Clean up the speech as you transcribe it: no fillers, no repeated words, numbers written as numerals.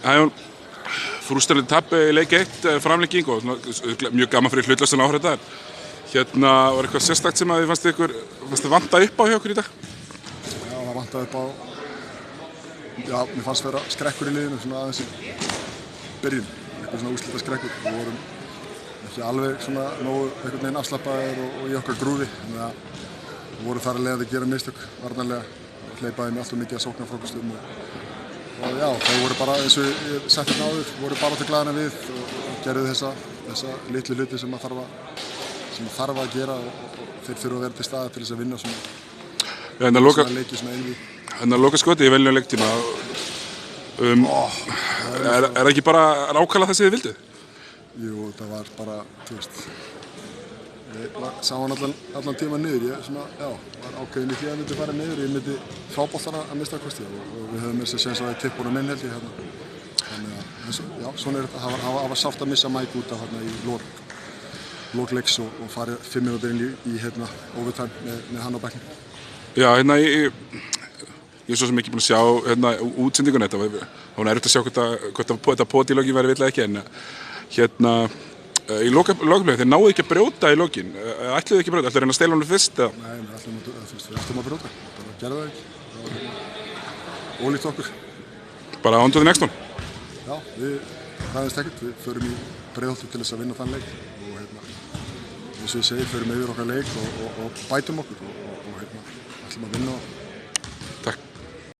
Það er frústrandi tap í leik 1, framlenging og mjög gaman fyrir hlutlausan áhorfanda. Var eitthvað sérstakt sem að þið fannst þið vanta upp á hjá okkur í dag? Já, það vantaði upp á, mér fannst vera skrekkur í liðinu svona aðeins í byrjun, eitthvað svona úrslita skrekkur. Við vorum ekki alveg svona nógu einhvern veginn afslappaðir og í okkar grúfi, þannig að við vorum þar að leiða að gera mistök varnarlega, hleypaði með alltaf mikið að sókna frákastum og já, þau voru bara eins og ég setti hérna áður, voru bara til glaðina við og gerðu þessa litlu hluti sem þarf að gera og þeir þurfa að vera til staðar til þess að vinna svona leiki svona einvíð. Þannig að loka skoti í venjulegum leiktíma, er ekki bara nákvæmlega það sem þið vildu? Jú, það var bara, þú veist, ég sá hann allan tíma niður, ég var ákveðin í því að ég myndi fara niður, ég myndi fá boltana að mista kosti og við höfum þessi séns að það er tippbúin inn held ég hérna. Þannig að, svona er þetta, það var sárt að missa Mike út af hérna í lok leiks og farið 5 mínútur inn í hérna overtime með hann á bekknum. Já, ég er svo sem ekki búin að sjá hérna útsendinguna þetta, það var erfitt að sjá hvort þetta pótilógin væri vill ekki en í lokaupleik, þeir náðu ekki að brjóta í lokin, ætluðu ekki að brjóta, ætluðu að reyna að stela honum fyrst? Nei, við ætlum að brjóta, bara gerðu það ekki, það var ólíkt okkur. Bara on to the next one? Já, við ræðumst ekkert, við förum í Breiðholti til þess að vinna þann leik og eins og ég segi, förum yfir okkar leik og bætum okkur og ætlum að vinna